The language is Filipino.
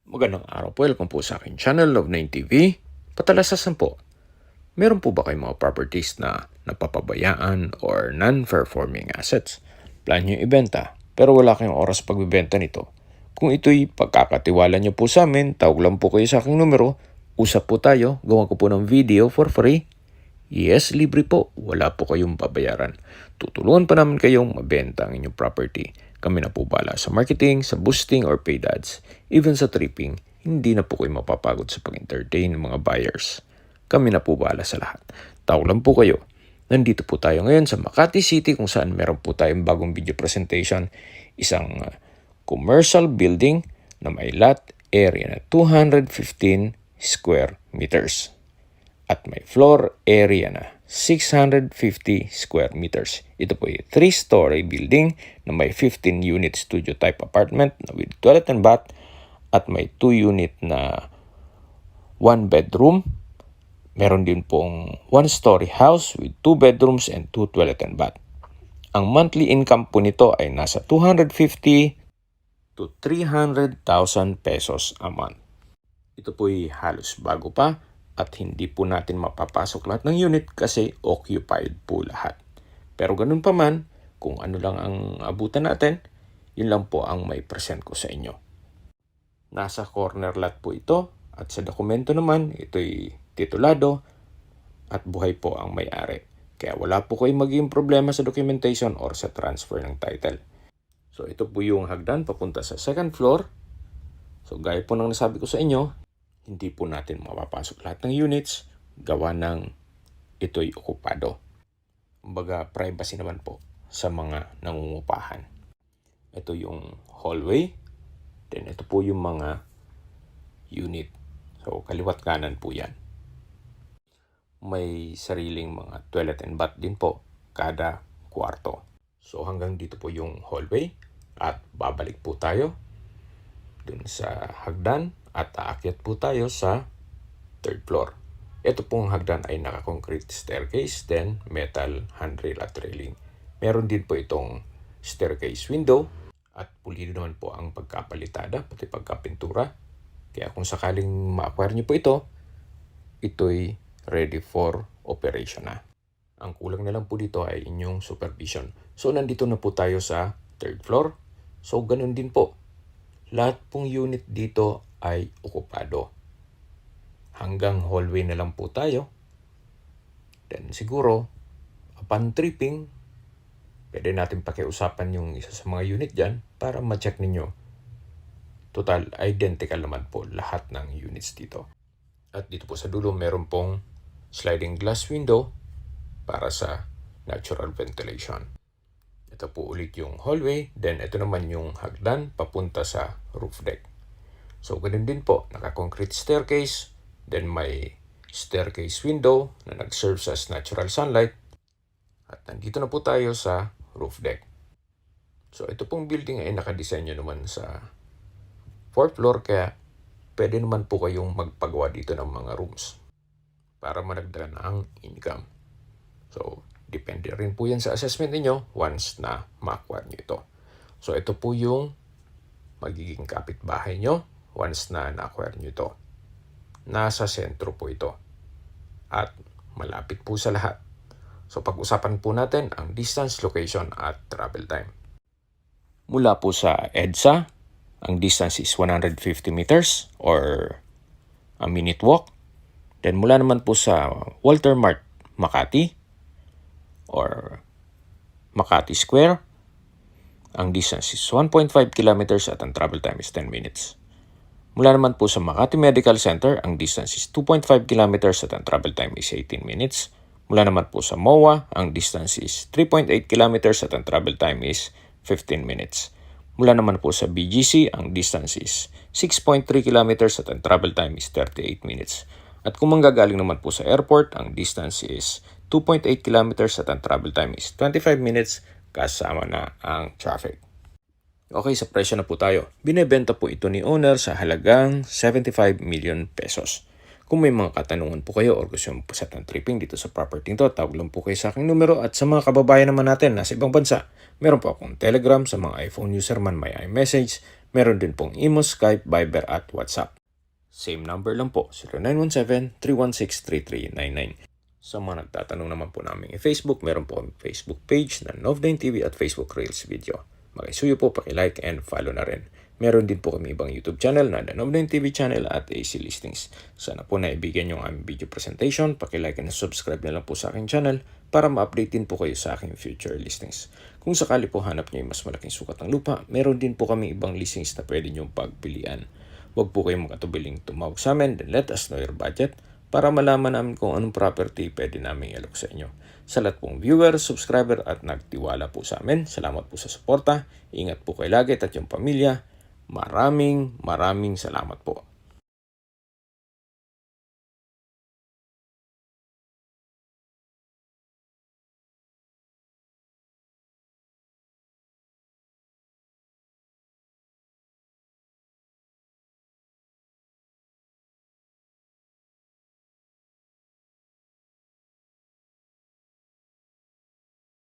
Magandang araw po, welcome po sa aking channel, Love9 TV. Patalasasan po, meron po ba kayong mga properties na napapabayaan or non-performing assets? Plan nyo ibenta, pero wala kayong oras pagbibenta nito. Kung ito'y pagkakatiwala nyo po sa amin, tawag lang po kayo sa aking numero, usap po tayo, gawa ko po ng video for free. Yes, libre po. Wala po kayong babayaran. Tutulungan pa namin kayong mabenta ang inyong property. Kami na po bala sa marketing, sa boosting or paid ads. Even sa tripping, hindi na po kayo mapapagod sa pag-entertain ng mga buyers. Kami na po bala sa lahat. Tawag lang po kayo. Nandito po tayo ngayon sa Makati City kung saan meron po tayong bagong video presentation. Isang commercial building na may lot area na 215 square meters. At may floor area na 650 square meters. Ito po ay 3-story building na may 15-unit studio type apartment na with toilet and bath at may 2-unit na 1 bedroom. Meron din pong 1-story house with 2 bedrooms and 2 toilet and bath. Ang monthly income po nito ay nasa 250 to 300,000 pesos a month. Ito po ay halos bago pa. At hindi po natin mapapasok lahat ng unit kasi occupied po lahat. Pero ganun pa man, kung ano lang ang abutan natin, yun lang po ang may present ko sa inyo. Nasa corner lot po ito at sa dokumento naman, ito'y titulado at buhay po ang may-ari. Kaya wala po kayong magiging problema sa documentation or sa transfer ng title. So ito po yung hagdan papunta sa second floor. So gaya po ng nasabi ko sa inyo, hindi po natin mapapasok lahat ng units gawa ng ito'y okupado. Kumbaga privacy naman po sa mga nangungupahan. Ito yung hallway. Then ito po yung mga unit. So kaliwat kanan po yan. May sariling mga toilet and bath din po kada kwarto. So hanggang dito po yung hallway at babalik po tayo dun sa hagdan. At aakyat po tayo sa third floor. Ito pong hagdan ay naka-concrete staircase, then metal handrail at railing. Meron din po itong staircase window at pulido naman po ang pagkapalitada, pati pagkapintura. Kaya kung sakaling ma-acquire nyo po ito, ito'y ready for operation na. Ang kulang na lang po dito ay inyong supervision. So nandito na po tayo sa third floor. So ganun din po. Lahat pong unit dito ay okupado. Hanggang hallway na lang po tayo. Then siguro, upon tripping, pwede natin pakiusapan yung isa sa mga unit dyan para ma-check ninyo. Total, identical naman po lahat ng units dito. At dito po sa dulo, meron pong sliding glass window para sa natural ventilation. Ito po ulit yung hallway, then ito naman yung hagdan papunta sa roof deck. So, ganun din po, naka-concrete staircase, then may staircase window na nag-serve as natural sunlight. At nandito na po tayo sa roof deck. So, ito pong building ay nakadesenyo naman sa 4th floor, kaya pwede naman po kayong magpagawa dito ng mga rooms para managdagan ang income. So, depende rin po yan sa assessment niyo once na ma-acquire nyo ito. So, ito po yung magiging kapitbahay nyo once na na-acquire nyo ito. Nasa sentro po ito. At malapit po sa lahat. So pag-usapan po natin ang distance, location at travel time. Mula po sa EDSA, ang distance is 150 meters or a minute walk. Then mula naman po sa Walter Mart, Makati or Makati Square, ang distance is 1.5 kilometers at ang travel time is 10 minutes. Mula naman po sa Makati Medical Center, ang distance is 2.5 kilometers at ang travel time is 18 minutes. Mula naman po sa MOA, ang distance is 3.8 kilometers at ang travel time is 15 minutes. Mula naman po sa BGC, ang distance is 6.3 kilometers at ang travel time is 38 minutes. At kung manggagaling naman po sa airport, ang distance is 2.8 kilometers at ang travel time is 25 minutes kasama na ang traffic. Okay, sa presyo na po tayo. Binebenta po ito ni owner sa halagang 75 million pesos. Kung may mga katanungan po kayo o gusto mo po sa tripping dito sa property nito, tawag lang po kayo sa aking numero. At sa mga kababayan naman natin nasa ibang bansa, meron po akong Telegram. Sa mga iPhone user man, may iMessage, Meron din pong Imo, Skype, Viber at WhatsApp. Same number lang po, 0917-316-3399. Sa mga nagtatanong naman po namin Facebook, meron po kami Facebook page na Nov9 TV at Facebook Reels Video. Makisuyo po, pakilike and follow na rin. Meron din po kami ibang YouTube channel na The Nov9 TV channel at AC Listings. Sana po naibigyan yung aming video presentation. Pakilike and subscribe na lang po sa aking channel para ma-update din po kayo sa aking future listings. Kung sakali po hanap nyo yung mas malaking sukat ng lupa, meron din po kami ibang listings na pwede nyo pagpilian. Huwag po kayong makatubiling tumawag sa amin, then let us know your budget para malaman namin kung anong property pwede namin i-alok sa inyo. Sa lahat pong viewer, subscriber at nagtiwala po sa amin, salamat po sa suporta. Ingat po kayo lagi at yung pamilya. Maraming salamat po.